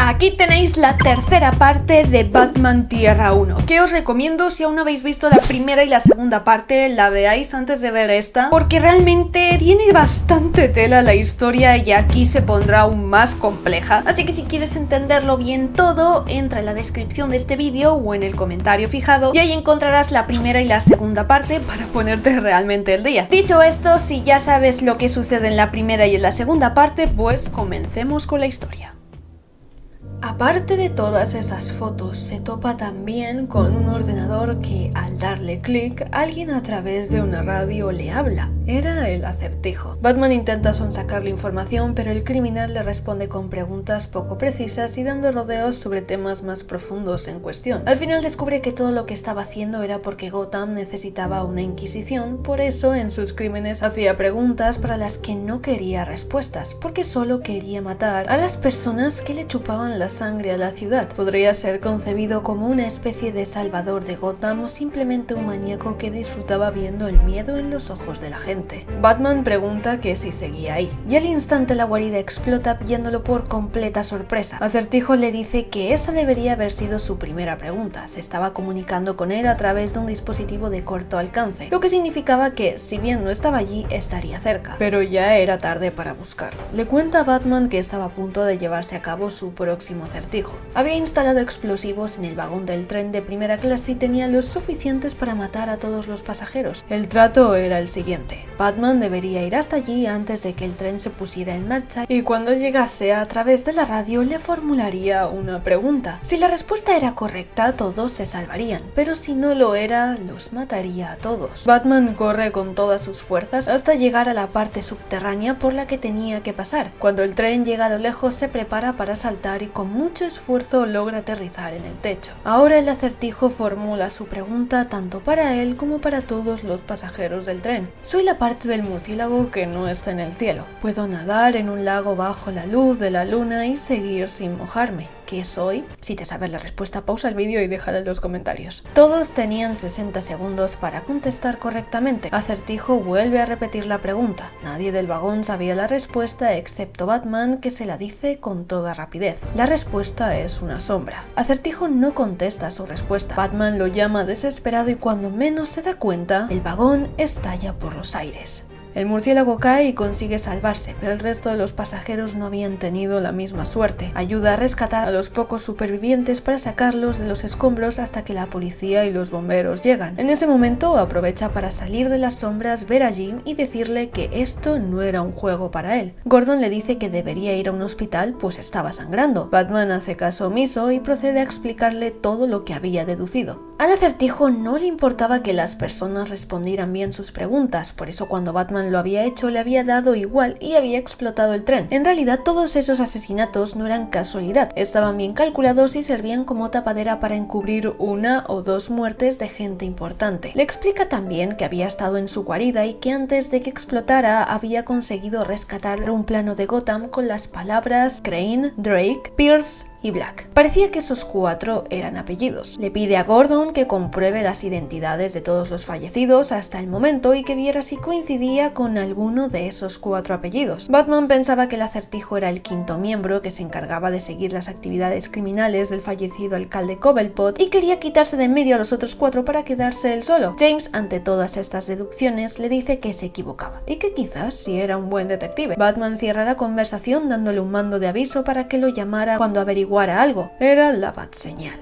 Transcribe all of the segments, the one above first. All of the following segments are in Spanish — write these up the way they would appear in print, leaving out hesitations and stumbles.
Aquí tenéis la tercera parte de Batman Tierra 1, que os recomiendo si aún no habéis visto la primera y la segunda parte, la veáis antes de ver esta, porque realmente tiene bastante tela la historia y aquí se pondrá aún más compleja. Así que si quieres entenderlo bien todo, entra en la descripción de este vídeo o en el comentario fijado y ahí encontrarás la primera y la segunda parte para ponerte realmente al día. Dicho esto, si ya sabes lo que sucede en la primera y en la segunda parte, pues comencemos con la historia. Aparte de todas esas fotos, se topa también con un ordenador que, al darle clic, alguien a través de una radio le habla. Era el Acertijo. Batman intenta sonsacar la información, pero el criminal le responde con preguntas poco precisas y dando rodeos sobre temas más profundos en cuestión. Al final descubre que todo lo que estaba haciendo era porque Gotham necesitaba una inquisición, por eso en sus crímenes hacía preguntas para las que no quería respuestas, porque solo quería matar a las personas que le chupaban la sangre a la ciudad. Podría ser concebido como una especie de salvador de Gotham o simplemente un maníaco que disfrutaba viendo el miedo en los ojos de la gente. Batman pregunta que si seguía ahí, y al instante la guarida explota pillándolo por completa sorpresa. Acertijo le dice que esa debería haber sido su primera pregunta. Se estaba comunicando con él a través de un dispositivo de corto alcance, lo que significaba que, si bien no estaba allí, estaría cerca. Pero ya era tarde para buscarlo. Le cuenta a Batman que estaba a punto de llevarse a cabo su próximo acertijo. Había instalado explosivos en el vagón del tren de primera clase y tenía los suficientes para matar a todos los pasajeros. El trato era el siguiente. Batman debería ir hasta allí antes de que el tren se pusiera en marcha y cuando llegase a través de la radio le formularía una pregunta. Si la respuesta era correcta, todos se salvarían, pero si no lo era, los mataría a todos. Batman corre con todas sus fuerzas hasta llegar a la parte subterránea por la que tenía que pasar. Cuando el tren llega a lo lejos, se prepara para saltar y con mucho esfuerzo logra aterrizar en el techo. Ahora el Acertijo formula su pregunta tanto para él como para todos los pasajeros del tren. Soy la parte del murciélago que no está en el cielo. Puedo nadar en un lago bajo la luz de la luna y seguir sin mojarme. ¿Qué soy? Si te sabes la respuesta, pausa el vídeo y déjala en los comentarios. Todos tenían 60 segundos para contestar correctamente. Acertijo vuelve a repetir la pregunta. Nadie del vagón sabía la respuesta excepto Batman, que se la dice con toda rapidez. La respuesta es una sombra. Acertijo no contesta su respuesta. Batman lo llama desesperado y cuando menos se da cuenta, el vagón estalla por los aires. El murciélago cae y consigue salvarse, pero el resto de los pasajeros no habían tenido la misma suerte. Ayuda a rescatar a los pocos supervivientes para sacarlos de los escombros hasta que la policía y los bomberos llegan. En ese momento aprovecha para salir de las sombras, ver a Jim y decirle que esto no era un juego para él. Gordon le dice que debería ir a un hospital pues estaba sangrando. Batman hace caso omiso y procede a explicarle todo lo que había deducido. Al Acertijo no le importaba que las personas respondieran bien sus preguntas, por eso cuando Batman lo había hecho le había dado igual y había explotado el tren. En realidad todos esos asesinatos no eran casualidad, estaban bien calculados y servían como tapadera para encubrir una o dos muertes de gente importante. Le explica también que había estado en su guarida y que antes de que explotara había conseguido rescatar un plano de Gotham con las palabras Crane, Drake, Pierce y Black. Parecía que esos cuatro eran apellidos. Le pide a Gordon que compruebe las identidades de todos los fallecidos hasta el momento y que viera si coincidía con alguno de esos cuatro apellidos. Batman pensaba que el Acertijo era el quinto miembro que se encargaba de seguir las actividades criminales del fallecido alcalde Cobblepot y quería quitarse de en medio a los otros cuatro para quedarse él solo. James, ante todas estas deducciones, le dice que se equivocaba y que quizás sí era un buen detective. Batman cierra la conversación dándole un mando de aviso para que lo llamara cuando averiguara algo. Era la Bat-señal.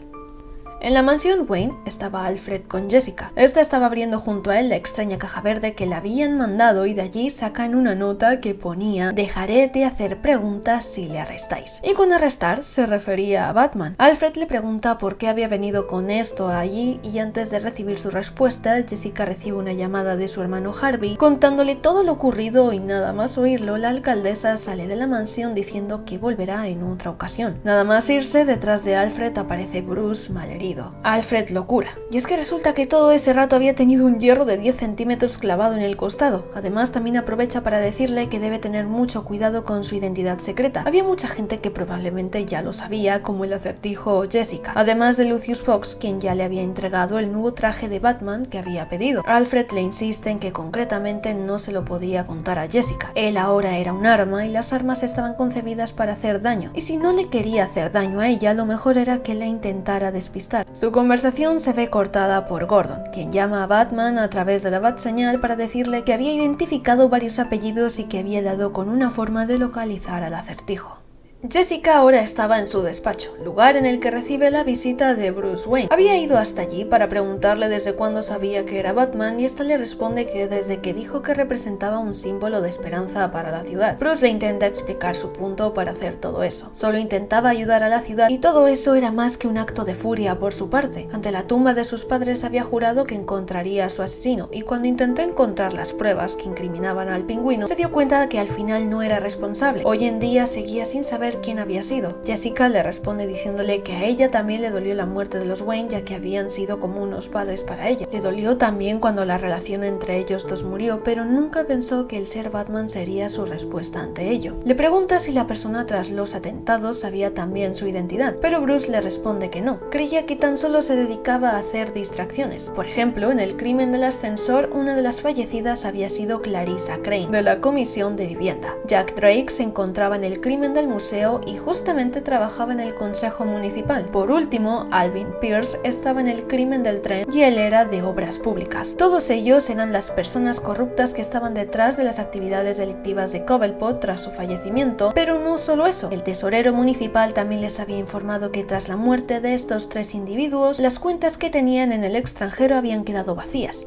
En la mansión Wayne estaba Alfred con Jessica. Esta estaba abriendo junto a él la extraña caja verde que le habían mandado y de allí sacan una nota que ponía: dejaré de hacer preguntas si le arrestáis. Y con arrestar se refería a Batman. Alfred le pregunta por qué había venido con esto allí y antes de recibir su respuesta, Jessica recibe una llamada de su hermano Harvey contándole todo lo ocurrido y nada más oírlo, la alcaldesa sale de la mansión diciendo que volverá en otra ocasión. Nada más irse, detrás de Alfred aparece Bruce malherido. apellido. Alfred lo cura. Y es que resulta que todo ese rato había tenido un hierro de 10 centímetros clavado en el costado. Además, también aprovecha para decirle que debe tener mucho cuidado con su identidad secreta. Había mucha gente que probablemente ya lo sabía, como el Acertijo o Jessica, además de Lucius Fox, quien ya le había entregado el nuevo traje de Batman que había pedido. Alfred le insiste en que concretamente no se lo podía contar a Jessica. Él ahora era un arma y las armas estaban concebidas para hacer daño, y si no le quería hacer daño a ella, lo mejor era que la intentara despistar. Su conversación se ve cortada por Gordon, quien llama a Batman a través de la Bat-señal para decirle que había identificado varios apellidos y que había dado con una forma de localizar al Acertijo. Jessica ahora estaba en su despacho, lugar en el que recibe la visita de Bruce Wayne. Había ido hasta allí para preguntarle desde cuándo sabía que era Batman y esta le responde que desde que dijo que representaba un símbolo de esperanza para la ciudad. Bruce le intenta explicar su punto para hacer todo eso. Solo intentaba ayudar a la ciudad y todo eso era más que un acto de furia por su parte. Ante la tumba de sus padres había jurado que encontraría a su asesino y cuando intentó encontrar las pruebas que incriminaban al Pingüino, se dio cuenta de que al final no era responsable. Hoy en día seguía sin saber quién había sido. Jessica le responde diciéndole que a ella también le dolió la muerte de los Wayne, ya que habían sido como unos padres para ella. Le dolió también cuando la relación entre ellos dos murió, pero nunca pensó que el ser Batman sería su respuesta ante ello. Le pregunta si la persona tras los atentados sabía también su identidad, pero Bruce le responde que no. Creía que tan solo se dedicaba a hacer distracciones. Por ejemplo, en el crimen del ascensor, una de las fallecidas había sido Clarissa Crane, de la Comisión de Vivienda. Jack Drake se encontraba en el crimen del museo y justamente trabajaba en el consejo municipal. Por último, Alvin Pierce estaba en el crimen del tren y él era de obras públicas. Todos ellos eran las personas corruptas que estaban detrás de las actividades delictivas de Cobblepot tras su fallecimiento, pero no solo eso. El tesorero municipal también les había informado que tras la muerte de estos tres individuos, las cuentas que tenían en el extranjero habían quedado vacías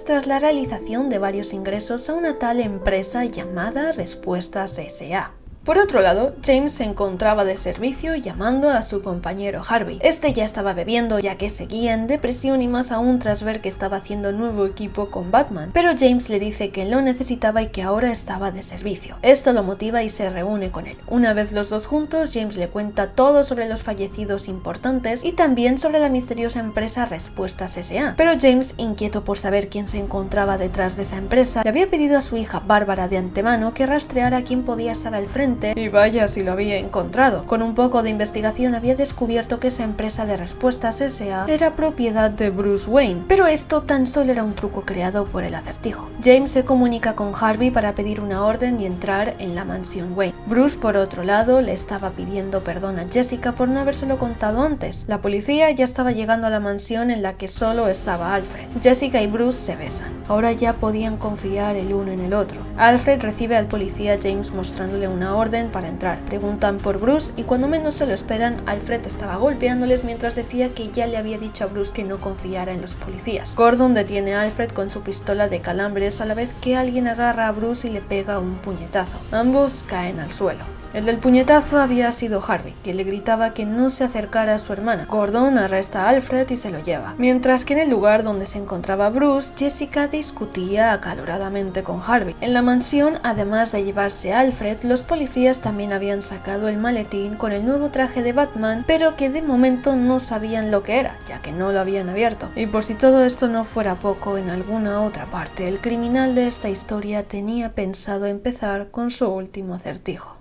tras la realización de varios ingresos a una tal empresa llamada Respuestas S.A. Por otro lado, James se encontraba de servicio llamando a su compañero Harvey. Este ya estaba bebiendo ya que seguía en depresión y más aún tras ver que estaba haciendo nuevo equipo con Batman, pero James le dice que lo necesitaba y que ahora estaba de servicio. Esto lo motiva y se reúne con él. Una vez los dos juntos, James le cuenta todo sobre los fallecidos importantes y también sobre la misteriosa empresa Respuestas S.A. Pero James, inquieto por saber quién se encontraba detrás de esa empresa, le había pedido a su hija Bárbara de antemano que rastreara a quién podía estar al frente. Y vaya si lo había encontrado. Con un poco de investigación había descubierto que esa empresa de Respuestas S.A. era propiedad de Bruce Wayne, pero esto tan solo era un truco creado por el Acertijo. James se comunica con Harvey para pedir una orden y entrar en la mansión Wayne. Bruce, por otro lado, le estaba pidiendo perdón a Jessica por no habérselo contado antes. La policía ya estaba llegando a la mansión en la que solo estaba Alfred. Jessica y Bruce se besan. Ahora ya podían confiar el uno en el otro. Alfred recibe al policía James mostrándole una orden para entrar. Preguntan por Bruce y cuando menos se lo esperan, Alfred estaba golpeándoles mientras decía que ya le había dicho a Bruce que no confiara en los policías. Gordon detiene a Alfred con su pistola de calambres a la vez que alguien agarra a Bruce y le pega un puñetazo. Ambos caen al suelo. El del puñetazo había sido Harvey, que le gritaba que no se acercara a su hermana. Gordon arresta a Alfred y se lo lleva. Mientras que en el lugar donde se encontraba Bruce, Jessica discutía acaloradamente con Harvey. En la mansión, además de llevarse a Alfred, los policías también habían sacado el maletín con el nuevo traje de Batman, pero que de momento no sabían lo que era, ya que no lo habían abierto. Y por si todo esto no fuera poco, en alguna otra parte, el criminal de esta historia tenía pensado empezar con su último acertijo.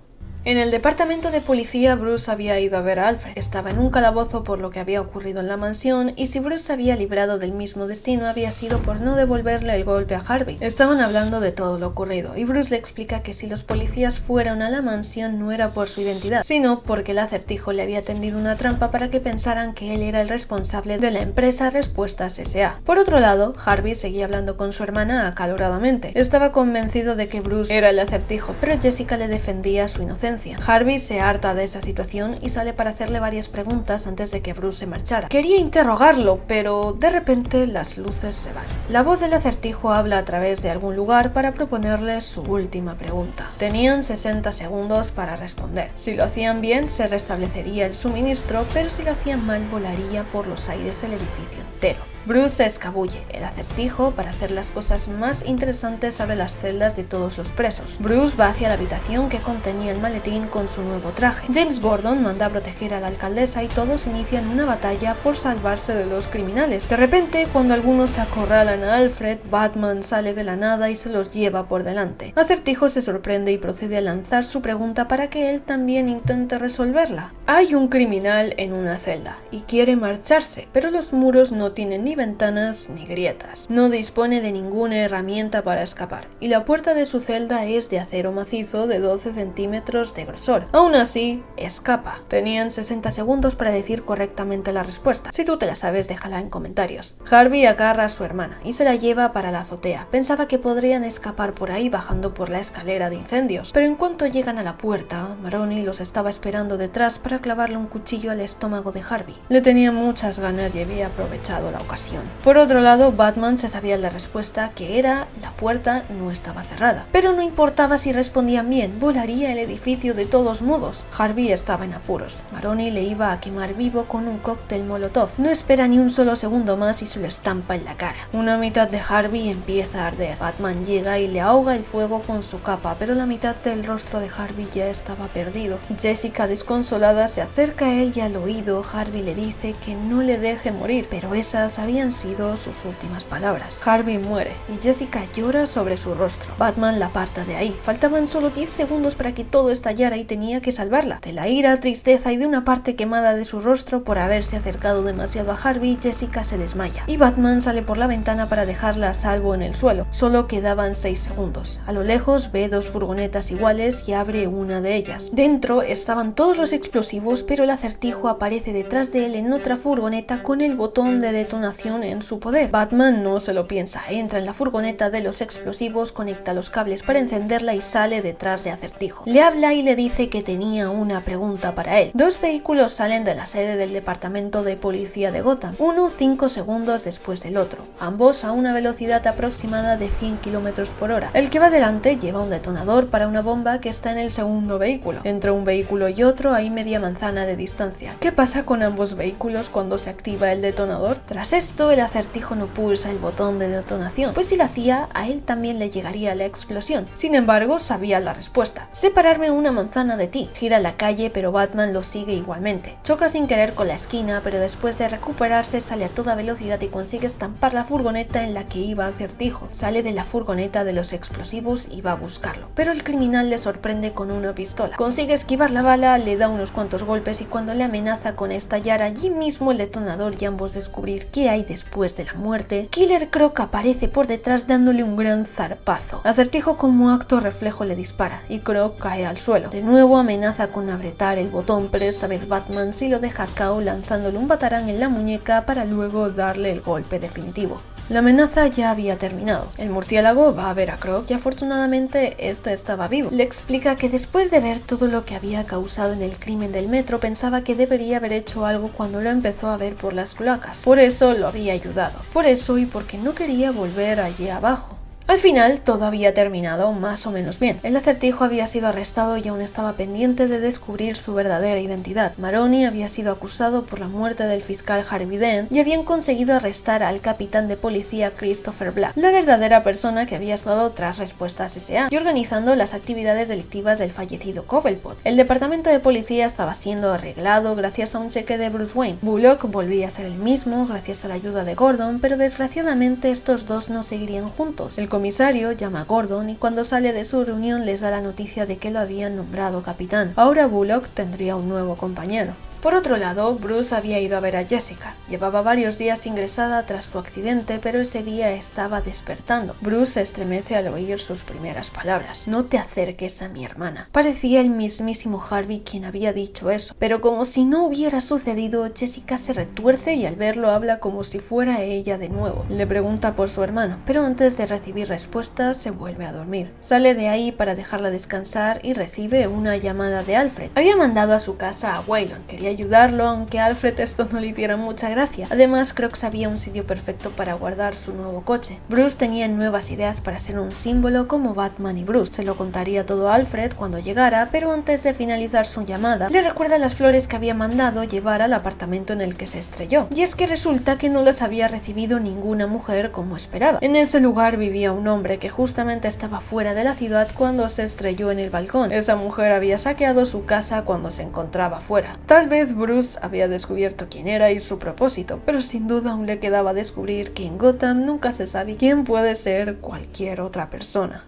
En el departamento de policía, Bruce había ido a ver a Alfred. Estaba en un calabozo por lo que había ocurrido en la mansión y si Bruce había librado del mismo destino había sido por no devolverle el golpe a Harvey. Estaban hablando de todo lo ocurrido y Bruce le explica que si los policías fueron a la mansión no era por su identidad, sino porque el Acertijo le había tendido una trampa para que pensaran que él era el responsable de la empresa Respuestas S.A. Por otro lado, Harvey seguía hablando con su hermana acaloradamente. Estaba convencido de que Bruce era el Acertijo, pero Jessica le defendía su inocencia. Harvey se harta de esa situación y sale para hacerle varias preguntas antes de que Bruce se marchara. Quería interrogarlo, pero de repente las luces se van. La voz del Acertijo habla a través de algún lugar para proponerle su última pregunta. Tenían 60 segundos para responder. Si lo hacían bien, se restablecería el suministro, pero si lo hacían mal, volaría por los aires el edificio entero. Bruce se escabulle el acertijo para hacer las cosas más interesantes sobre las celdas de todos los presos. Bruce va hacia la habitación que contenía el maletín con su nuevo traje. James Gordon manda a proteger a la alcaldesa y todos inician una batalla por salvarse de los criminales. De repente, cuando algunos acorralan a Alfred, Batman sale de la nada y se los lleva por delante. Acertijo se sorprende y procede a lanzar su pregunta para que él también intente resolverla. Hay un criminal en una celda y quiere marcharse, pero los muros no tienen ni ventanas ni grietas. No dispone de ninguna herramienta para escapar y la puerta de su celda es de acero macizo de 12 centímetros de grosor. Aún así, escapa. Tenían 60 segundos para decir correctamente la respuesta. Si tú te la sabes, déjala en comentarios. Harvey agarra a su hermana y se la lleva para la azotea. Pensaba que podrían escapar por ahí bajando por la escalera de incendios, pero en cuanto llegan a la puerta, Maroni los estaba esperando detrás para clavarle un cuchillo al estómago de Harvey. Le tenía muchas ganas y había aprovechado la ocasión. Por otro lado, Batman se sabía la respuesta, que era la puerta no estaba cerrada. Pero no importaba si respondían bien, volaría el edificio de todos modos. Harvey estaba en apuros. Maroni le iba a quemar vivo con un cóctel molotov. No espera ni un solo segundo más y se lo estampa en la cara. Una mitad de Harvey empieza a arder. Batman llega y le ahoga el fuego con su capa, pero la mitad del rostro de Harvey ya estaba perdido. Jessica, desconsolada, se acerca a él y al oído Harvey le dice que no le deje morir, pero esas habían sido sus últimas palabras. Harvey muere y Jessica llora sobre su rostro. Batman la aparta de ahí. Faltaban solo 10 segundos para que todo estallara y tenía que salvarla. De la ira, tristeza y de una parte quemada de su rostro por haberse acercado demasiado a Harvey, Jessica se desmaya y Batman sale por la ventana para dejarla a salvo en el suelo. Solo quedaban 6 segundos. A lo lejos ve 2 furgonetas iguales y abre una de ellas. Dentro estaban todos los explosivos, pero el acertijo aparece detrás de él en otra furgoneta con el botón de detonación en su poder. Batman no se lo piensa, entra en la furgoneta de los explosivos, conecta los cables para encenderla y sale detrás de Acertijo. Le habla y le dice que tenía una pregunta para él. 2 vehículos salen de la sede del departamento de policía de Gotham, uno 5 segundos después del otro, ambos a una velocidad aproximada de 100 km por hora. El que va delante lleva un detonador para una bomba que está en el segundo vehículo. Entre un vehículo y otro hay media manzana de distancia. ¿Qué pasa con ambos vehículos cuando se activa el detonador? Tras esto, el acertijo no pulsa el botón de detonación, pues si lo hacía, a él también le llegaría la explosión. Sin embargo, sabía la respuesta. Separarme una manzana de ti. Gira a la calle, pero Batman lo sigue igualmente. Choca sin querer con la esquina, pero después de recuperarse sale a toda velocidad y consigue estampar la furgoneta en la que iba Acertijo. Sale de la furgoneta de los explosivos y va a buscarlo, pero el criminal le sorprende con una pistola. Consigue esquivar la bala, le da unos cuantos golpes y cuando le amenaza con estallar allí mismo el detonador y ambos descubrir qué hay después de la muerte, Killer Croc aparece por detrás dándole un gran zarpazo. Acertijo como acto reflejo le dispara y Croc cae al suelo. De nuevo amenaza con apretar el botón, pero esta vez Batman sí lo deja KO lanzándole un batarán en la muñeca para luego darle el golpe definitivo. La amenaza ya había terminado. El murciélago va a ver a Croc y afortunadamente este estaba vivo. Le explica que después de ver todo lo que había causado en el crimen del metro, pensaba que debería haber hecho algo cuando lo empezó a ver por las cloacas. Por eso lo había ayudado. Por eso y porque no quería volver allí abajo. Al final todo había terminado más o menos bien. El acertijo había sido arrestado y aún estaba pendiente de descubrir su verdadera identidad. Maroni había sido acusado por la muerte del fiscal Harvey Dent y habían conseguido arrestar al capitán de policía Christopher Black, la verdadera persona que había estado tras Respuestas S.A. y organizando las actividades delictivas del fallecido Cobblepot. El departamento de policía estaba siendo arreglado gracias a un cheque de Bruce Wayne. Bullock volvía a ser el mismo gracias a la ayuda de Gordon, pero desgraciadamente estos dos no seguirían juntos. El comisario llama a Gordon y cuando sale de su reunión les da la noticia de que lo habían nombrado capitán. Ahora Bullock tendría un nuevo compañero. Por otro lado, Bruce había ido a ver a Jessica. Llevaba varios días ingresada tras su accidente, pero ese día estaba despertando. Bruce se estremece al oír sus primeras palabras. No te acerques a mi hermana. Parecía el mismísimo Harvey quien había dicho eso, pero como si no hubiera sucedido, Jessica se retuerce y al verlo habla como si fuera ella de nuevo. Le pregunta por su hermano, pero antes de recibir respuestas se vuelve a dormir. Sale de ahí para dejarla descansar y recibe una llamada de Alfred. Había mandado a su casa a Waylon. Quería ayudarlo, aunque a Alfred esto no le hiciera mucha gracia. Además, creo que sabía un sitio perfecto para guardar su nuevo coche. Bruce tenía nuevas ideas para ser un símbolo como Batman y Bruce. Se lo contaría todo a Alfred cuando llegara, pero antes de finalizar su llamada, le recuerda las flores que había mandado llevar al apartamento en el que se estrelló. Y es que resulta que no las había recibido ninguna mujer como esperaba. En ese lugar vivía un hombre que justamente estaba fuera de la ciudad cuando se estrelló en el balcón. Esa mujer había saqueado su casa cuando se encontraba fuera. Tal vez Bruce había descubierto quién era y su propósito, pero sin duda aún le quedaba descubrir que en Gotham nunca se sabe quién puede ser cualquier otra persona.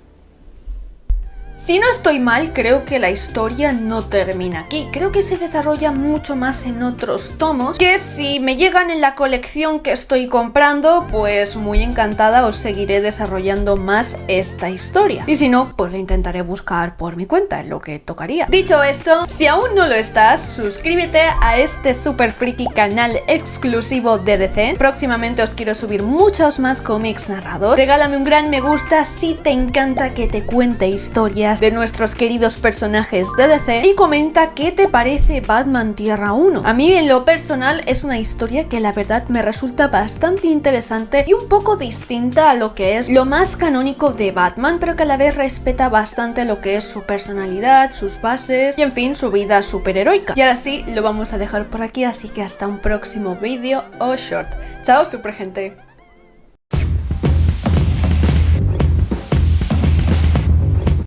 Si no estoy mal, creo que la historia no termina aquí. Creo que se desarrolla mucho más en otros tomos, que si me llegan en la colección que estoy comprando, pues muy encantada os seguiré desarrollando más esta historia. Y si no, pues la intentaré buscar por mi cuenta, en lo que tocaría. Dicho esto, si aún no lo estás, suscríbete a este super friki canal exclusivo de DC. Próximamente os quiero subir muchos más cómics narrados. Regálame un gran me gusta si te encanta que te cuente historias de nuestros queridos personajes de DC y comenta qué te parece Batman Tierra 1. A mí en lo personal es una historia que la verdad me resulta bastante interesante y un poco distinta a lo que es lo más canónico de Batman, pero que a la vez respeta bastante lo que es su personalidad, sus bases y en fin su vida superheroica. Y ahora sí, lo vamos a dejar por aquí, así que hasta un próximo vídeo o short. Chao super gente.